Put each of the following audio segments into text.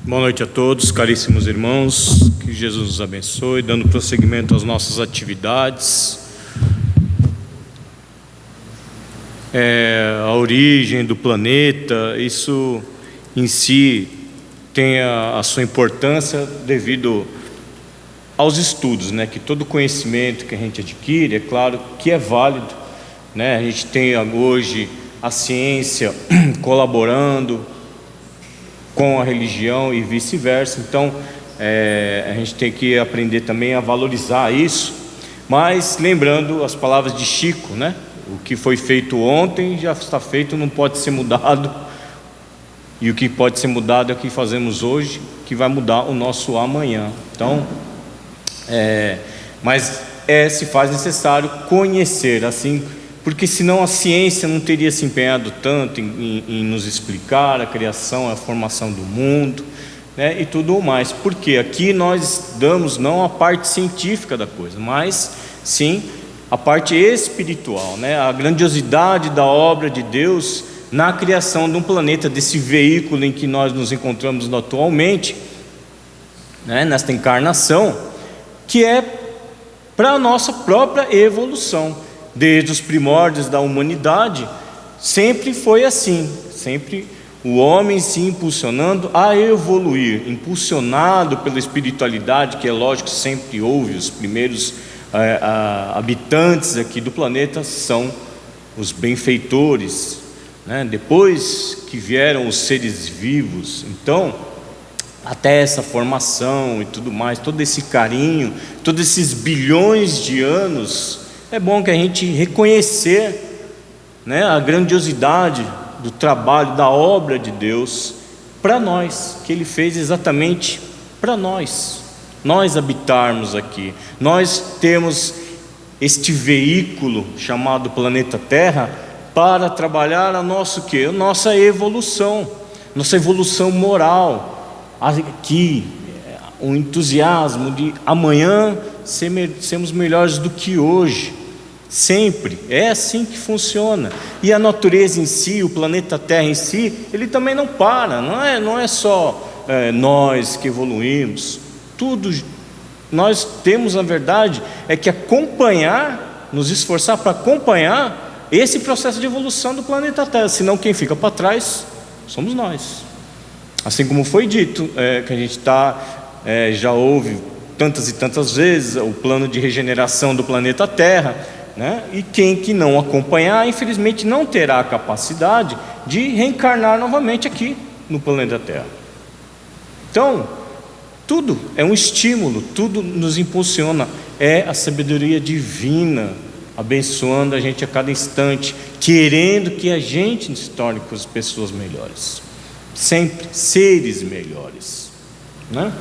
Boa noite a todos, caríssimos irmãos, que Jesus nos abençoe, dando prosseguimento às nossas atividades. A origem do planeta, isso em si tem a sua importância devido aos estudos, né? Que todo conhecimento que a gente adquire, é claro que é válido, né? A gente tem hoje a ciência colaborando com a religião e vice-versa. Então a gente tem que aprender também a valorizar isso, mas lembrando as palavras de Chico, né? O que foi feito ontem já está feito, não pode ser mudado, e o que pode ser mudado é o que fazemos hoje, que vai mudar o nosso amanhã. Então se faz necessário conhecer, assim, porque senão a ciência não teria se empenhado tanto em nos explicar a criação, a formação do mundo, né, e tudo mais. Porque aqui nós damos não a parte científica da coisa, mas sim a parte espiritual, né, a grandiosidade da obra de Deus na criação de um planeta, desse veículo em que nós nos encontramos atualmente, né, nesta encarnação, que é para a nossa própria evolução. Desde os primórdios da humanidade, sempre foi assim, sempre o homem se impulsionando a evoluir, impulsionado pela espiritualidade, que é lógico, sempre houve. Os primeiros habitantes aqui do planeta são os benfeitores, né? Depois que vieram os seres vivos. Então, até essa formação e tudo mais, todo esse carinho, todos esses bilhões de anos, é bom que a gente reconhecer, né, a grandiosidade do trabalho, da obra de Deus para nós, que Ele fez exatamente para nós habitarmos aqui, nós temos este veículo chamado planeta Terra para trabalhar a nossa evolução moral, aqui, um entusiasmo de amanhã sermos melhores do que hoje. Sempre é assim que funciona. E a natureza em si, o planeta Terra em si, ele também não para. Não é só nós que evoluímos. Tudo nós temos, na verdade, é que acompanhar, nos esforçar para acompanhar esse processo de evolução do planeta Terra. Senão quem fica para trás somos nós. Assim como foi dito, que a gente já houve tantas e tantas vezes o plano de regeneração do planeta Terra, né? E quem que não acompanhar, infelizmente não terá a capacidade de reencarnar novamente aqui no planeta Terra. Então, tudo é um estímulo, tudo nos impulsiona, é a sabedoria divina abençoando a gente a cada instante, querendo que a gente se torne pessoas melhores, sempre seres melhores, né?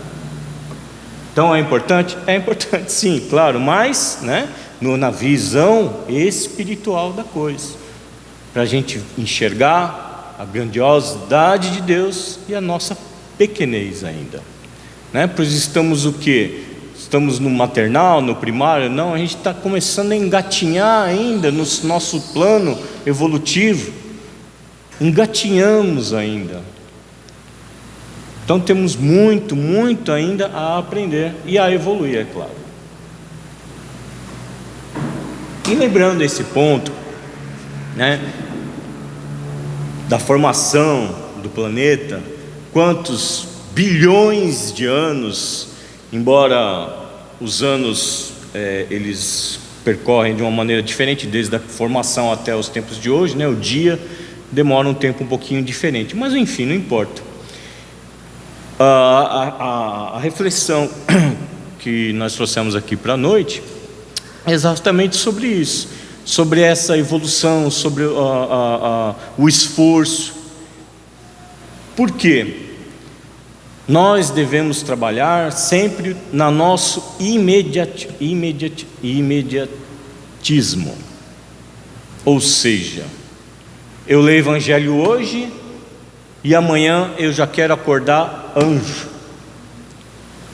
Então é importante? É importante sim, claro, mas, né, na visão espiritual da coisa, para a gente enxergar a grandiosidade de Deus e a nossa pequenez ainda, né? Pois estamos o quê? Estamos no maternal, no primário? Não, a gente está começando a engatinhar ainda no nosso plano evolutivo, engatinhamos ainda. Então temos muito, muito ainda a aprender e a evoluir, é claro. E lembrando esse ponto, né, da formação do planeta, quantos bilhões de anos, embora os anos eles percorrem de uma maneira diferente, desde a formação até os tempos de hoje, né, o dia demora um tempo um pouquinho diferente, mas enfim, não importa. A reflexão que nós trouxemos aqui para a noite é exatamente sobre isso, sobre essa evolução, sobre o esforço. Por quê? Nós devemos trabalhar sempre no nosso imediatismo, ou seja, eu leio o Evangelho hoje e amanhã eu já quero acordar anjo,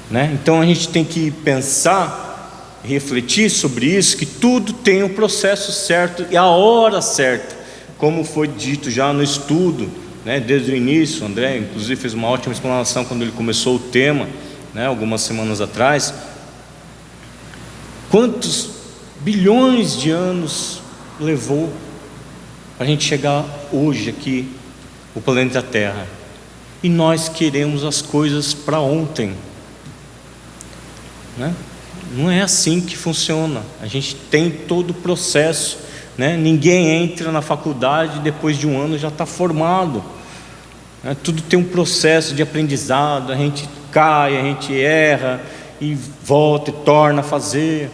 né? Então a gente tem que pensar, refletir sobre isso, que tudo tem um processo certo e a hora certa, como foi dito já no estudo né, desde o início. O André, inclusive, fez uma ótima explanação quando ele começou o tema, né, algumas semanas atrás. Quantos bilhões de anos levou para a gente chegar hoje aqui, o planeta Terra? E nós queremos as coisas para ontem, né? Não é assim que funciona. A gente tem todo o processo, né? Ninguém entra na faculdade e depois de um ano já está formado, né? Tudo tem um processo de aprendizado. A gente cai, a gente erra e volta e torna a fazer,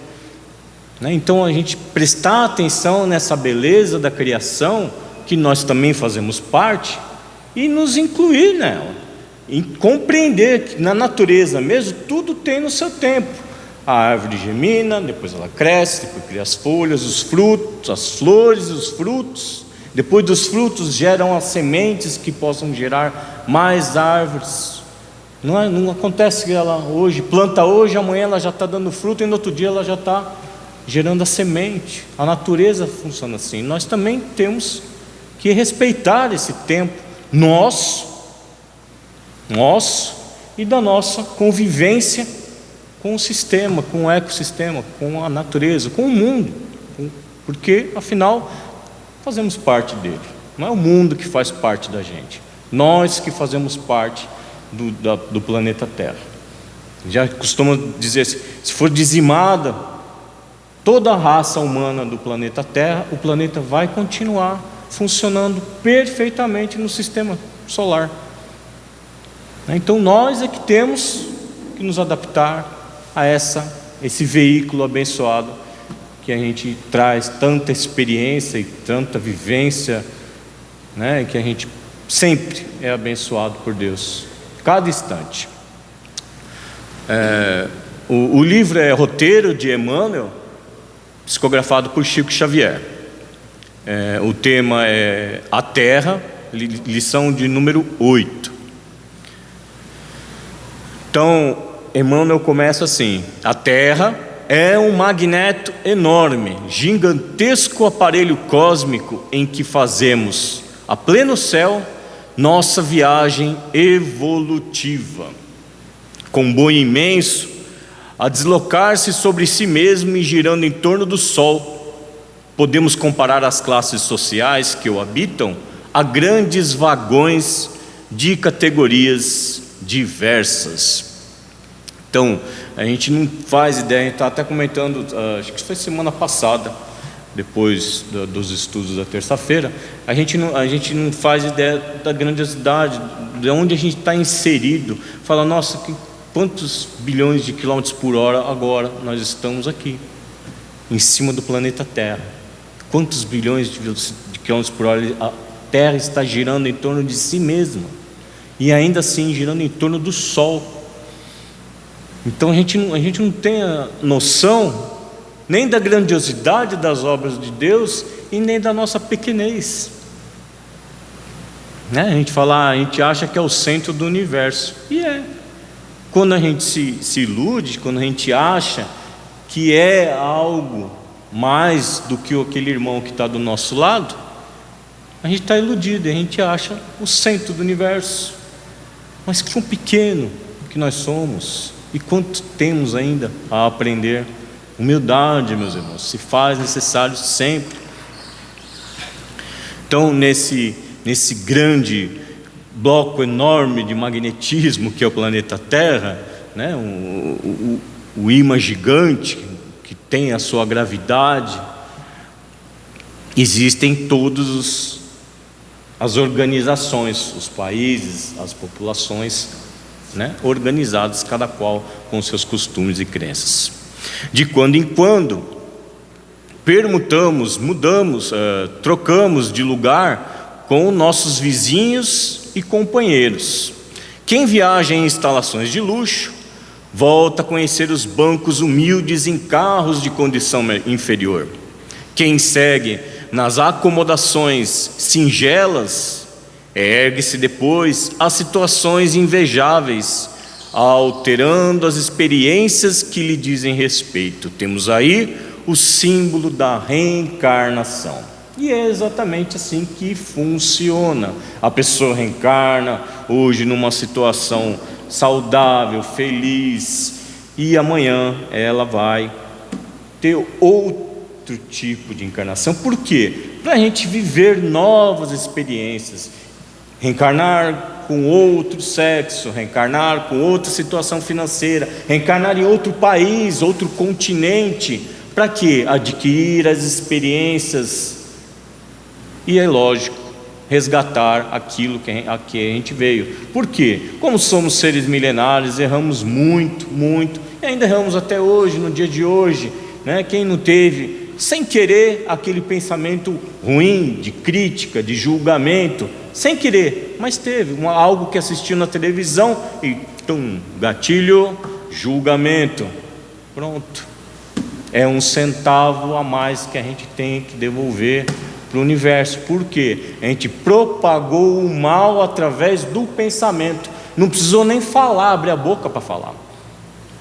né? Então a gente prestar atenção nessa beleza da criação, que nós também fazemos parte, e nos incluir nela, e compreender que na natureza mesmo tudo tem no seu tempo. A árvore germina, depois ela cresce, depois cria as folhas, os frutos, as flores, os frutos. Depois dos frutos geram as sementes que possam gerar mais árvores. Não acontece que ela hoje planta hoje, amanhã ela já está dando fruto e no outro dia ela já está gerando a semente. A natureza funciona assim. Nós também temos que respeitar esse tempo nosso e da nossa convivência com o sistema, com o ecossistema, com a natureza, com o mundo, porque afinal fazemos parte dele. Não é o mundo que faz parte da gente, nós que fazemos parte do planeta Terra. Já costuma dizer, se for dizimada toda a raça humana do planeta Terra, o planeta vai continuar funcionando perfeitamente no sistema solar. Então nós é que temos que nos adaptar a esse veículo abençoado, que a gente traz tanta experiência e tanta vivência, né? Que a gente sempre é abençoado por Deus, cada instante. O livro é Roteiro de Emmanuel, psicografado por Chico Xavier. O tema é A Terra, lição de número 8. Então, Emmanuel começa assim: a Terra é um magneto enorme, gigantesco aparelho cósmico em que fazemos, a pleno céu, nossa viagem evolutiva. Comboio imenso, a deslocar-se sobre si mesmo e girando em torno do Sol. Podemos comparar as classes sociais que o habitam a grandes vagões de categorias diversas. Então, a gente não faz ideia, a gente está até comentando, acho que foi semana passada, depois dos estudos da terça-feira, a gente não faz ideia da grandiosidade, de onde a gente está inserido. Fala, nossa, quantos bilhões de quilômetros por hora agora nós estamos aqui, em cima do planeta Terra. Quantos bilhões de quilômetros por hora a Terra está girando em torno de si mesma, e ainda assim girando em torno do Sol. Então a gente não tem a noção nem da grandiosidade das obras de Deus e nem da nossa pequenez, né? A gente fala, a gente acha que é o centro do universo, e é. Quando a gente se ilude, quando a gente acha que é algo mais do que aquele irmão que está do nosso lado, a gente está iludido, a gente acha o centro do universo. Mas quão pequeno que nós somos, e quanto temos ainda a aprender. Humildade, meus irmãos, se faz necessário sempre. Então, nesse grande bloco enorme de magnetismo que é o planeta Terra, né, o ímã gigante que tem a sua gravidade, existem todas as organizações, os países, as populações, né, organizadas, cada qual com seus costumes e crenças. De quando em quando permutamos, mudamos, trocamos de lugar com nossos vizinhos e companheiros. Quem viaja em instalações de luxo volta a conhecer os bancos humildes em carros de condição inferior. Quem segue nas acomodações singelas ergue-se depois a situações invejáveis, alterando as experiências que lhe dizem respeito. Temos aí o símbolo da reencarnação. E é exatamente assim que funciona. A pessoa reencarna hoje numa situação saudável, feliz, e amanhã ela vai ter outro tipo de encarnação. Por quê? Para a gente viver novas experiências, reencarnar com outro sexo, reencarnar com outra situação financeira, reencarnar em outro país, outro continente. Para quê? Adquirir as experiências e, é lógico, resgatar aquilo a que a gente veio. Por quê? Como somos seres milenares, erramos muito, e ainda erramos até hoje, no dia de hoje, né? Quem não teve, sem querer, aquele pensamento ruim, de crítica, de julgamento, sem querer, mas teve algo que assistiu na televisão e gatilho, julgamento, pronto. É um centavo a mais que a gente tem que devolver para o universo. Por quê? A gente propagou o mal através do pensamento, não precisou nem falar, abrir a boca para falar,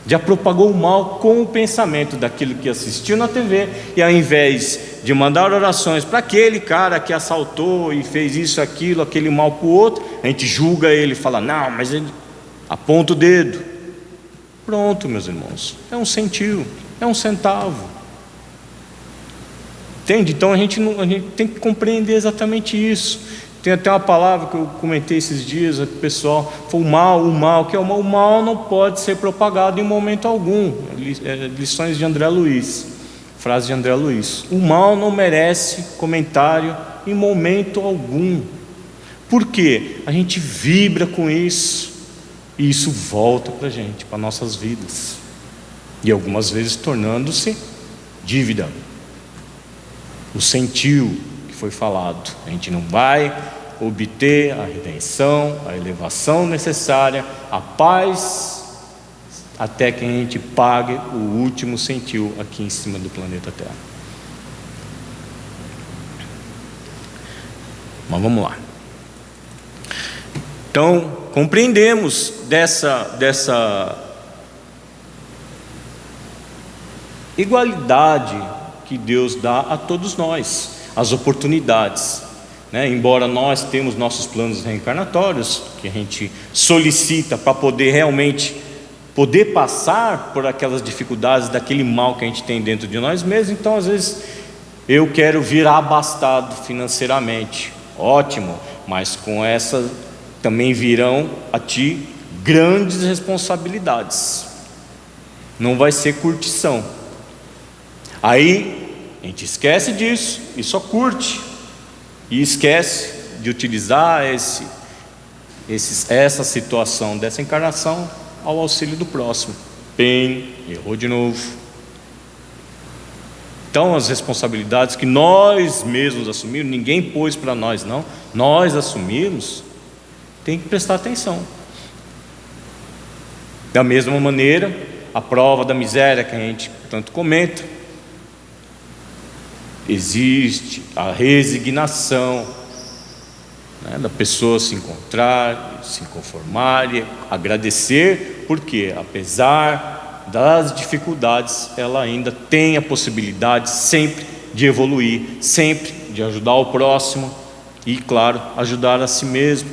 já propagou o mal com o pensamento daquilo que assistiu na TV. E ao invés de mandar orações para aquele cara que assaltou e fez isso, aquilo, aquele mal para o outro, a gente julga ele, fala, não, mas ele aponta o dedo. Pronto, meus irmãos, é um centavo, é um centavo. Entende? Então a gente tem que compreender exatamente isso. Tem até uma palavra que eu comentei esses dias, o pessoal falou, o mal, que é o mal? O mal não pode ser propagado em momento algum. Lições de André Luiz, frase de André Luiz. O mal não merece comentário em momento algum. Por quê? A gente vibra com isso, e isso volta para a gente, para nossas vidas, e algumas vezes tornando-se dívida. O sentiu que foi falado, a gente não vai obter a redenção, a elevação necessária, a paz, até que a gente pague o último sentiu aqui em cima do planeta Terra. Mas vamos lá. Então, compreendemos dessa igualdade que Deus dá a todos nós, as oportunidades, né? Embora nós temos nossos planos reencarnatórios, que a gente solicita para poder realmente poder passar por aquelas dificuldades, daquele mal que a gente tem dentro de nós mesmos. Então às vezes eu quero virar abastado financeiramente, ótimo, mas com essa também virão a ti grandes responsabilidades, não vai ser curtição. Aí a gente esquece disso e só curte, e esquece de utilizar essa situação dessa encarnação ao auxílio do próximo. Errou de novo. Então as responsabilidades que nós mesmos assumimos, ninguém pôs para nós não, nós assumimos, tem que prestar atenção. Da mesma maneira, a prova da miséria que a gente tanto comenta, existe a resignação, né, da pessoa se encontrar, se conformar e agradecer, porque apesar das dificuldades, ela ainda tem a possibilidade sempre de evoluir, sempre de ajudar o próximo e, claro, ajudar a si mesmo,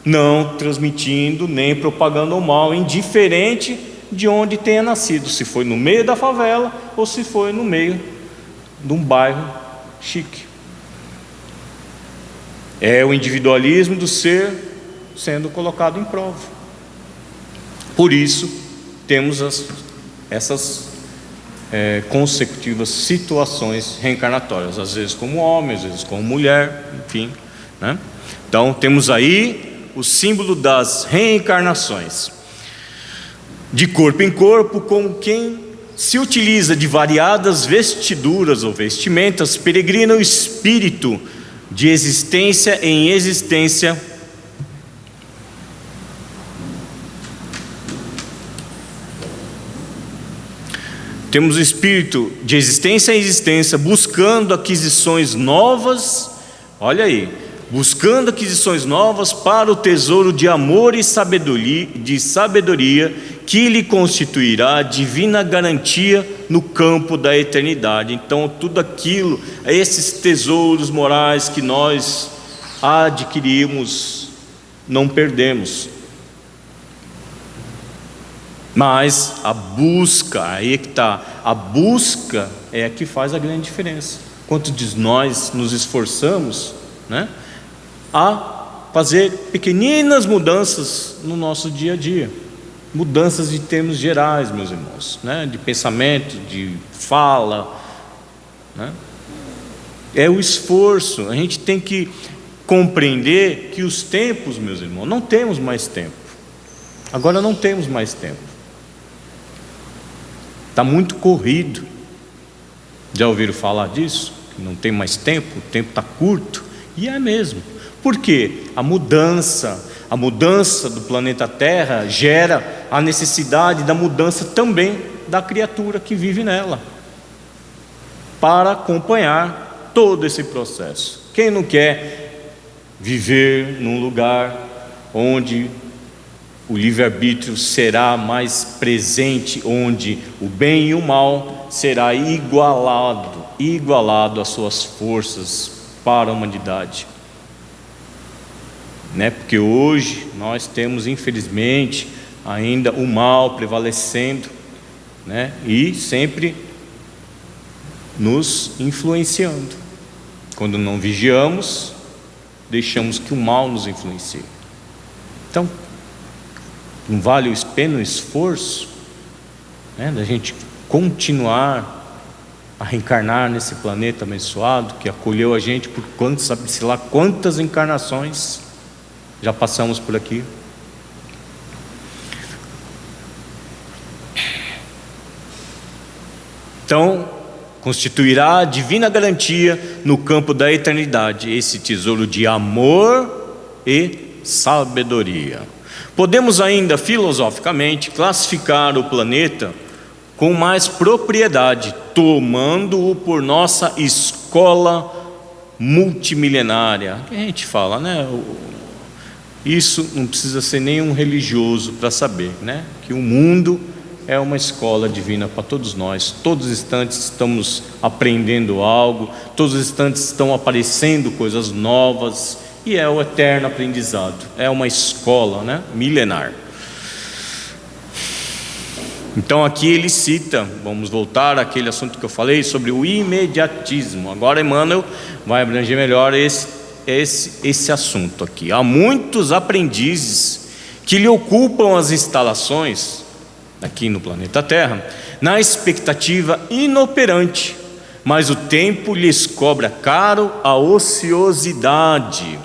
não transmitindo nem propagando o mal, indiferente de onde tenha nascido, se foi no meio da favela ou se foi no meio de um bairro chique. É o individualismo do ser sendo colocado em prova. Por isso temos essas consecutivas situações reencarnatórias, às vezes como homem, às vezes como mulher, enfim, né? Então temos aí o símbolo das reencarnações, de corpo em corpo, com quem se utiliza de variadas vestiduras ou vestimentas, peregrina o espírito de existência em existência, temos o espírito de existência em existência, buscando aquisições novas, olha aí, buscando aquisições novas para o tesouro de amor e sabedoria que lhe constituirá divina garantia no campo da eternidade. Então, tudo aquilo, esses tesouros morais que nós adquirimos, não perdemos. Mas a busca, aí é que está, a busca é a que faz a grande diferença. Quanto de nós nos esforçamos, né, a fazer pequeninas mudanças no nosso dia a dia, mudanças de termos gerais, meus irmãos, né, de pensamento, de fala, né? É o esforço. A gente tem que compreender que os tempos, meus irmãos, não temos mais tempo. Agora não temos mais tempo. Está muito corrido. Já ouviram falar disso? Que não tem mais tempo, o tempo está curto. E é mesmo. Por quê? A mudança do planeta Terra gera a necessidade da mudança também da criatura que vive nela, para acompanhar todo esse processo. Quem não quer viver num lugar onde o livre-arbítrio será mais presente, onde o bem e o mal será igualado às suas forças para a humanidade, né? Porque hoje nós temos, infelizmente, ainda o mal prevalecendo, né? E sempre nos influenciando. Quando não vigiamos, deixamos que o mal nos influencie. Então, não vale a pena o esforço, né, da gente continuar a reencarnar nesse planeta abençoado que acolheu a gente por sabe-se lá quantas encarnações já passamos por aqui. Então, constituirá a divina garantia no campo da eternidade, esse tesouro de amor e sabedoria. Podemos ainda filosoficamente classificar o planeta com mais propriedade, tomando-o por nossa escola multimilenária. A gente fala, né? Isso não precisa ser nenhum religioso para saber, né? Que o mundo é uma escola divina para todos nós. Todos os instantes estamos aprendendo algo, todos os instantes estão aparecendo coisas novas, e é o eterno aprendizado. É uma escola, né, milenar. Então aqui ele cita, vamos voltar àquele assunto que eu falei sobre o imediatismo. Agora Emmanuel vai abranger melhor esse assunto aqui. Há muitos aprendizes que lhe ocupam as instalações aqui no planeta Terra, na expectativa inoperante, mas o tempo lhes cobra caro a ociosidade,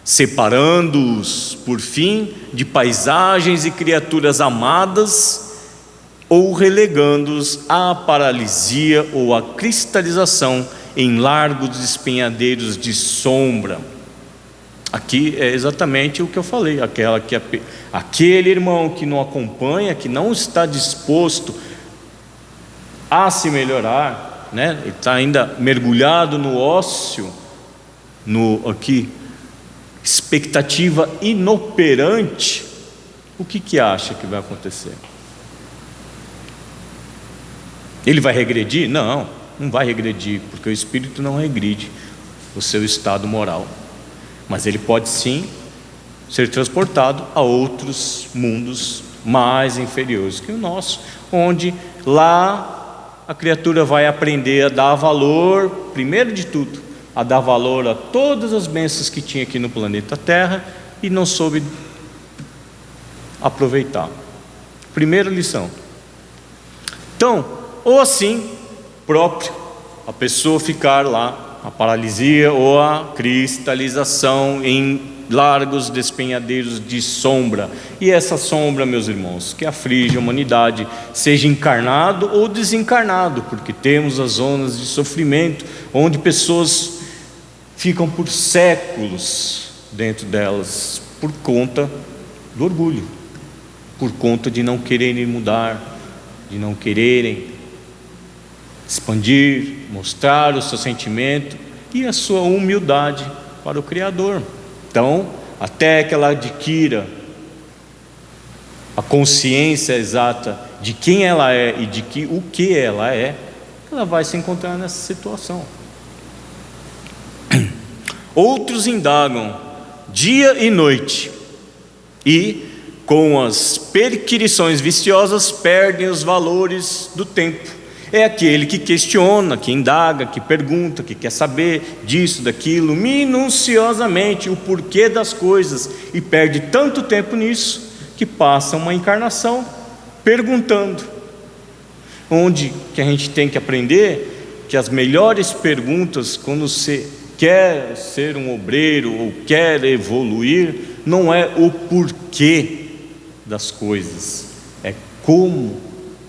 separando-os, por fim, de paisagens e criaturas amadas, ou relegando-os à paralisia ou à cristalização em largos despenhadeiros de sombra. Aqui é exatamente o que eu falei, aquele irmão que não acompanha, que não está disposto a se melhorar, né? Ele está ainda mergulhado no ócio, expectativa inoperante. O que acha que vai acontecer? Ele vai regredir? Não vai regredir, porque o espírito não regride o seu estado moral. Mas ele pode sim ser transportado a outros mundos mais inferiores que o nosso, onde lá a criatura vai aprender a dar valor, primeiro de tudo, a dar valor a todas as bênçãos que tinha aqui no planeta Terra e não soube aproveitar. Primeira lição. Então, ou assim próprio, a pessoa ficar lá, a paralisia ou a cristalização em largos despenhadeiros de sombra. E essa sombra, meus irmãos, que aflige a humanidade, seja encarnado ou desencarnado, porque temos as zonas de sofrimento, onde pessoas ficam por séculos dentro delas, por conta do orgulho, por conta de não quererem mudar, de não quererem expandir, mostrar o seu sentimento e a sua humildade para o Criador. Então, até que ela adquira a consciência exata de quem ela é e de o que ela é, ela vai se encontrar nessa situação. Outros indagam dia e noite e, com as perquirições viciosas, perdem os valores do tempo. É aquele que questiona, que indaga, que pergunta, que quer saber disso, daquilo, minuciosamente o porquê das coisas, e perde tanto tempo nisso que passa uma encarnação perguntando. Onde que a gente tem que aprender que as melhores perguntas, quando você quer ser um obreiro ou quer evoluir, não é o porquê das coisas, é como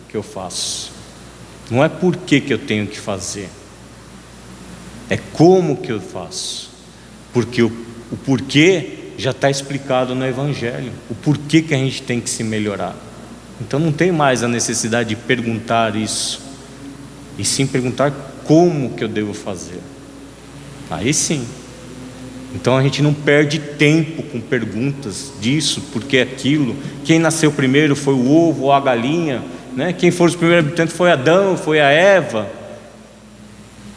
que eu faço. Não é porquê que eu tenho que fazer, é como que eu faço. Porque o porquê já está explicado no Evangelho, o porquê que a gente tem que se melhorar. Então não tem mais a necessidade de perguntar isso, e sim perguntar como que eu devo fazer. Aí sim. Então a gente não perde tempo com perguntas disso, porque aquilo, quem nasceu primeiro foi o ovo ou a galinha, né? Quem foram os primeiros habitantes foi Adão, foi a Eva,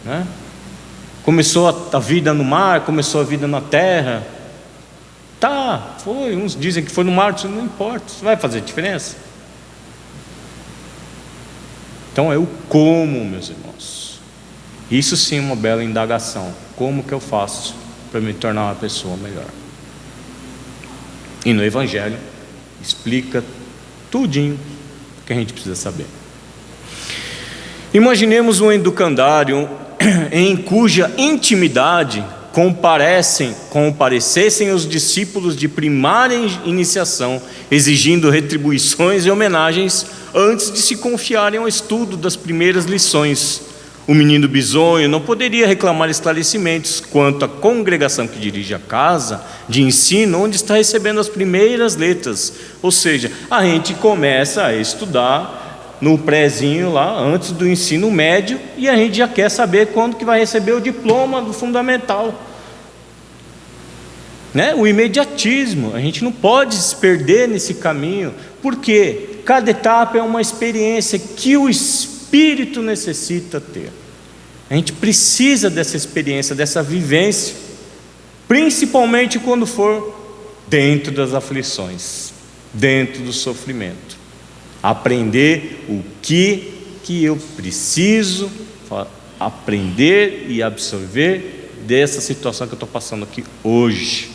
né? Começou a vida no mar, começou a vida na terra. Tá, foi, uns dizem que foi no mar, isso não importa, isso vai fazer diferença. Então é o como, meus irmãos. Isso sim é uma bela indagação. Como que eu faço para me tornar uma pessoa melhor? E no Evangelho explica tudinho que a gente precisa saber. Imaginemos um educandário em cuja intimidade comparecessem os discípulos de primária iniciação, exigindo retribuições e homenagens antes de se confiarem ao estudo das primeiras lições. O menino bisonho não poderia reclamar esclarecimentos quanto à congregação que dirige a casa de ensino, onde está recebendo as primeiras letras. Ou seja, a gente começa a estudar no prézinho lá, antes do ensino médio, e a gente já quer saber quando que vai receber o diploma do fundamental, né? O imediatismo, a gente não pode se perder nesse caminho, porque cada etapa é uma experiência que o espírito necessita ter. A gente precisa dessa experiência, dessa vivência, principalmente quando for dentro das aflições, dentro do sofrimento. Aprender o que eu preciso aprender e absorver dessa situação que eu estou passando aqui hoje.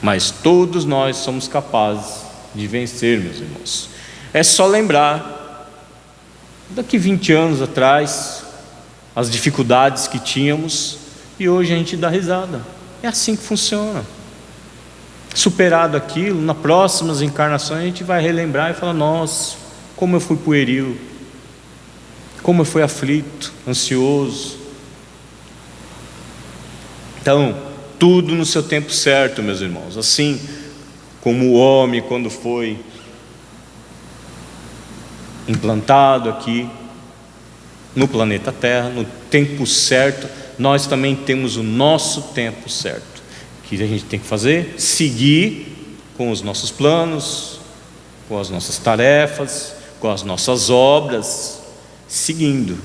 Mas todos nós somos capazes de vencer, meus irmãos. É só lembrar, daqui 20 anos atrás, as dificuldades que tínhamos, e hoje a gente dá risada. É assim que funciona. Superado aquilo, nas próximas encarnações a gente vai relembrar e falar: nossa, como eu fui pueril, como eu fui aflito, ansioso. Então, tudo no seu tempo certo, meus irmãos. Assim como o homem, quando foi implantado aqui no planeta Terra, no tempo certo, nós também temos o nosso tempo certo. O que a gente tem que fazer? Seguir com os nossos planos, com as nossas tarefas, com as nossas obras, seguindo,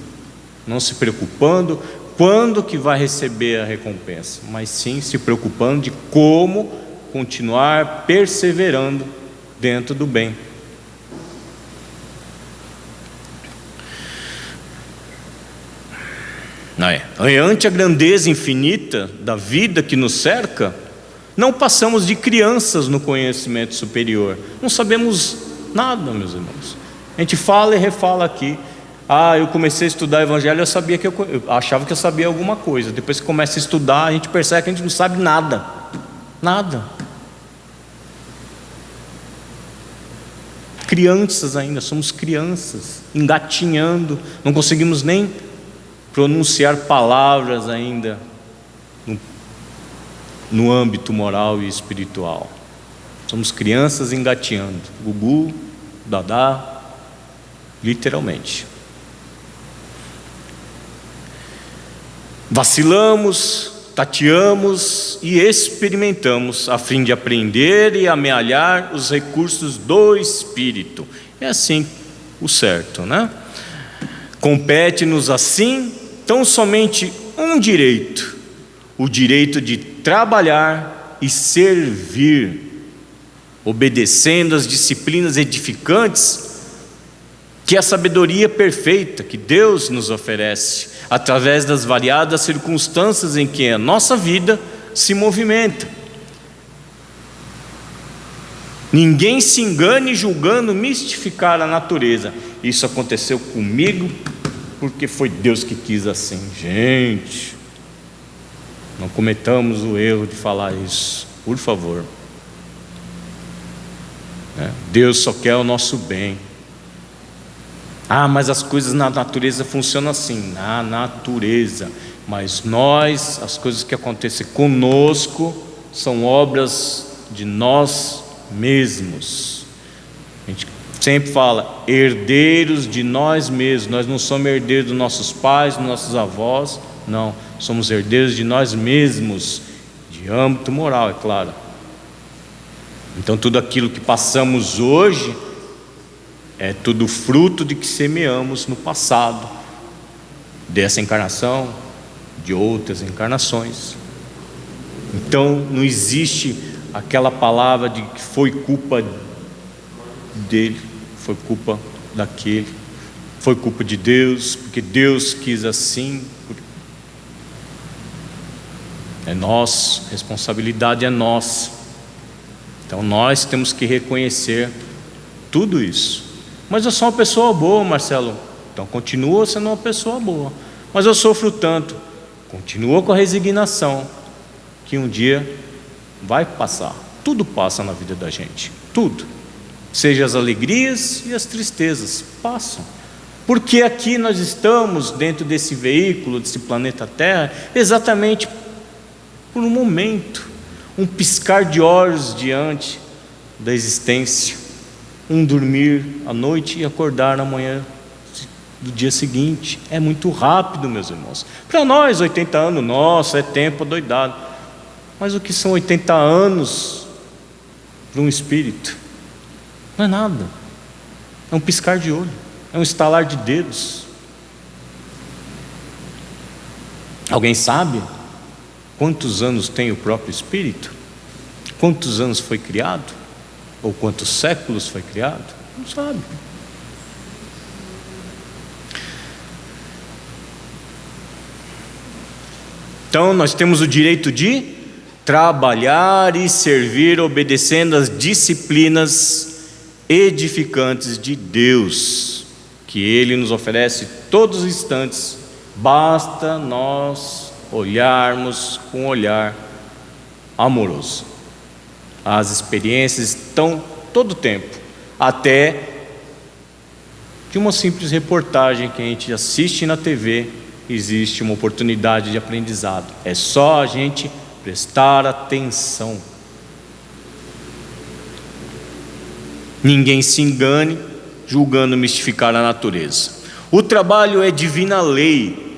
não se preocupando quando que vai receber a recompensa, mas sim se preocupando de como continuar perseverando dentro do bem. Ante a grandeza infinita da vida que nos cerca, não passamos de crianças no conhecimento superior, não sabemos nada, meus irmãos. A gente fala e refala aqui: eu comecei a estudar Evangelho, eu achava que eu sabia alguma coisa. Depois que começa a estudar, a gente percebe que a gente não sabe nada. Crianças ainda, somos crianças, engatinhando, não conseguimos nem pronunciar palavras ainda no âmbito moral e espiritual. Somos crianças engateando, gugu, dadá, literalmente. Vacilamos tateamos e experimentamos a fim de aprender e amealhar os recursos do Espírito. É assim o certo, né? Compete-nos assim tão somente um direito, o direito de trabalhar e servir, obedecendo às disciplinas edificantes que a sabedoria perfeita que Deus nos oferece, através das variadas circunstâncias em que a nossa vida se movimenta. Ninguém se engane julgando mistificar a natureza. Isso aconteceu comigo porque foi Deus que quis assim. Gente, não cometamos o erro de falar isso, por favor. Deus só quer o nosso bem. Mas as coisas na natureza funcionam assim, na natureza. Mas nós, as coisas que acontecem conosco, são obras de nós mesmos. A gente sempre fala, herdeiros de nós mesmos. Nós não somos herdeiros dos nossos pais, dos nossos avós. Não, somos herdeiros de nós mesmos, de âmbito moral, é claro. Então tudo aquilo que passamos hoje é tudo fruto de que semeamos no passado, dessa encarnação, de outras encarnações. Então não existe aquela palavra de que foi culpa dele, foi culpa daquele, foi culpa de Deus, porque Deus quis assim. É nosso, responsabilidade é nossa. Então nós temos que reconhecer tudo isso. Mas eu sou uma pessoa boa, Marcelo. Então continua sendo uma pessoa boa. Mas eu sofro tanto. Continua com a resignação, que um dia vai passar. Tudo passa na vida da gente, tudo. Seja as alegrias e as tristezas, passam. Porque aqui nós estamos dentro desse veículo, desse planeta Terra, exatamente por um momento, um piscar de olhos diante da existência. Um dormir à noite e acordar na manhã do dia seguinte. É muito rápido, meus irmãos. Para nós, 80 anos, nossa, é tempo adoidado. Mas o que são 80 anos para um espírito? Não é nada. É um piscar de olho, é um estalar de dedos. Alguém sabe quantos anos tem o próprio espírito? Quantos anos foi criado? Ou quantos séculos foi criado? Não sabe. Então nós temos o direito de trabalhar e servir, obedecendo às disciplinas edificantes de Deus, que Ele nos oferece todos os instantes. Basta nós olharmos com um olhar amoroso. As experiências estão todo o tempo, até de uma simples reportagem que a gente assiste na TV, existe uma oportunidade de aprendizado. É só a gente prestar atenção. Ninguém se engane julgando mistificar a natureza. O trabalho é divina lei.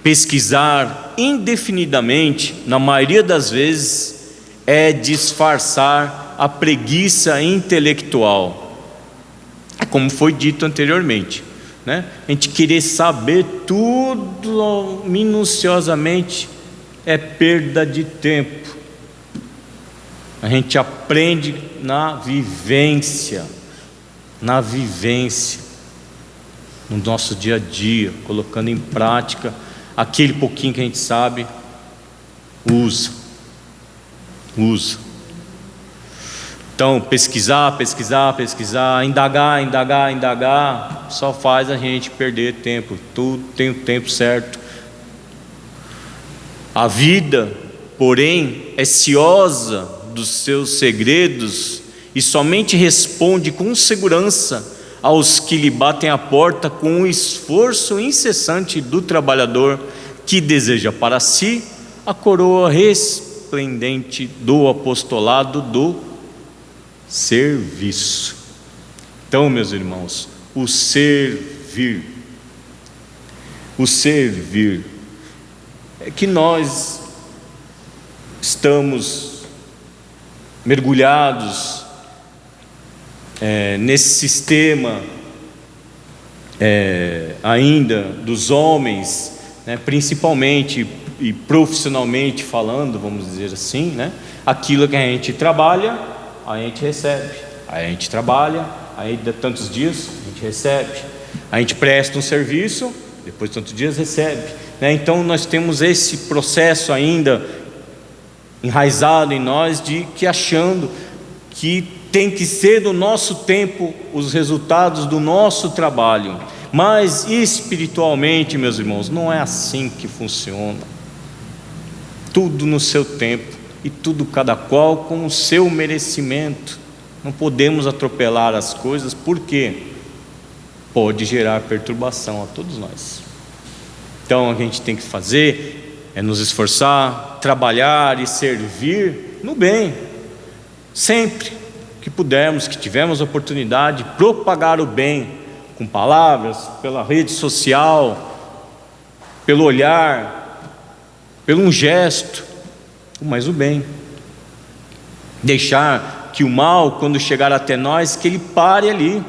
Pesquisar indefinidamente, na maioria das vezes, é disfarçar a preguiça intelectual. Como foi dito anteriormente, né? A gente querer saber tudo minuciosamente é perda de tempo. A gente aprende na vivência, no nosso dia a dia, colocando em prática aquele pouquinho que a gente sabe, usa. Então, pesquisar, indagar, só faz a gente perder tempo. Tudo tem o tempo certo. A vida, porém, é ciosa dos seus segredos e somente responde com segurança aos que lhe batem a porta com o esforço incessante do trabalhador que deseja para si a coroa resplendente do apostolado do serviço. Então, meus irmãos, o servir é que nós estamos mergulhados nesse sistema ainda dos homens, né, principalmente e profissionalmente falando, vamos dizer assim, né, aquilo que a gente trabalha, a gente recebe, a gente trabalha, aí dá tantos dias, a gente recebe, a gente presta um serviço, depois de tantos dias recebe, né? Então nós temos esse processo ainda enraizado em nós, de que achando que tem que ser do nosso tempo os resultados do nosso trabalho. Mas espiritualmente, meus irmãos, não é assim que funciona. Tudo no seu tempo e tudo cada qual com o seu merecimento. Não podemos atropelar as coisas, porque pode gerar perturbação a todos nós. Então a gente tem que fazer é nos esforçar, trabalhar e servir no bem, sempre que pudermos, que tivermos oportunidade, propagar o bem com palavras, pela rede social, pelo olhar, pelo um gesto, mas o bem. Deixar que o mal, quando chegar até nós, que ele pare ali,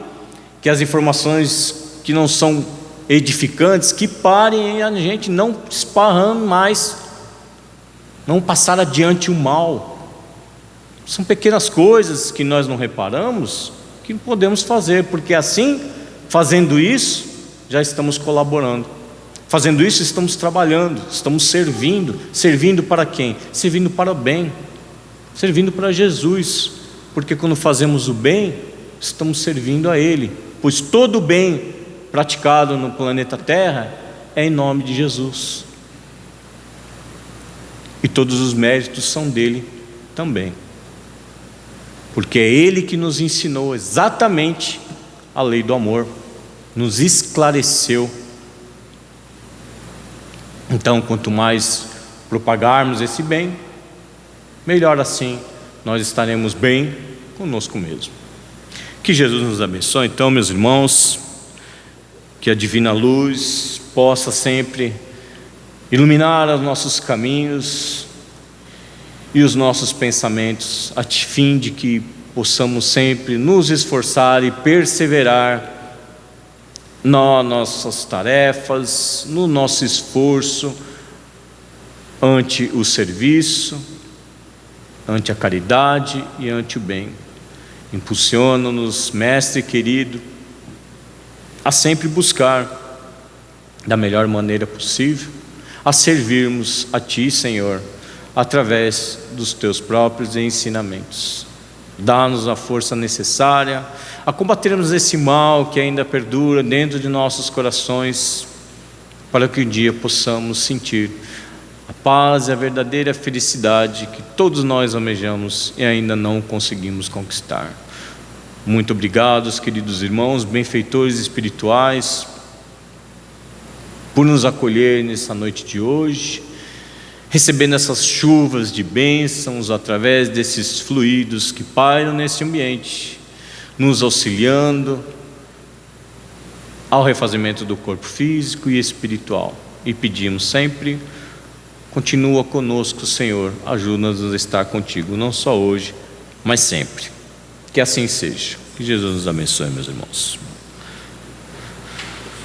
que as informações que não são edificantes, que parem e a gente não esparrando mais, não passar adiante o mal. São pequenas coisas que nós não reparamos, que podemos fazer, porque assim, fazendo isso, já estamos colaborando. Fazendo isso, estamos trabalhando, estamos servindo. Servindo para quem? Servindo para o bem, servindo para Jesus, porque quando fazemos o bem, estamos servindo a Ele, pois todo o bem praticado no planeta Terra é em nome de Jesus, e todos os méritos são dele também, porque é Ele que nos ensinou exatamente a lei do amor, nos esclareceu. Então, quanto mais propagarmos esse bem, melhor assim nós estaremos bem conosco mesmo. Que Jesus nos abençoe, então, meus irmãos, que a divina luz possa sempre iluminar os nossos caminhos e os nossos pensamentos, a fim de que possamos sempre nos esforçar e perseverar nas nossas tarefas, no nosso esforço ante o serviço, ante a caridade e ante o bem. Impulsiona-nos, Mestre querido, a sempre buscar da melhor maneira possível, a servirmos a Ti, Senhor, através dos Teus próprios ensinamentos. Dá-nos a força necessária a combatermos esse mal que ainda perdura dentro de nossos corações, para que um dia possamos sentir a paz e a verdadeira felicidade que todos nós almejamos e ainda não conseguimos conquistar. Muito obrigado, queridos irmãos, benfeitores espirituais, por nos acolher nessa noite de hoje, recebendo essas chuvas de bênçãos através desses fluidos que pairam nesse ambiente, nos auxiliando ao refazimento do corpo físico e espiritual. E pedimos sempre: continua conosco, Senhor, ajuda-nos a estar contigo, não só hoje, mas sempre. Que assim seja. Que Jesus nos abençoe, meus irmãos.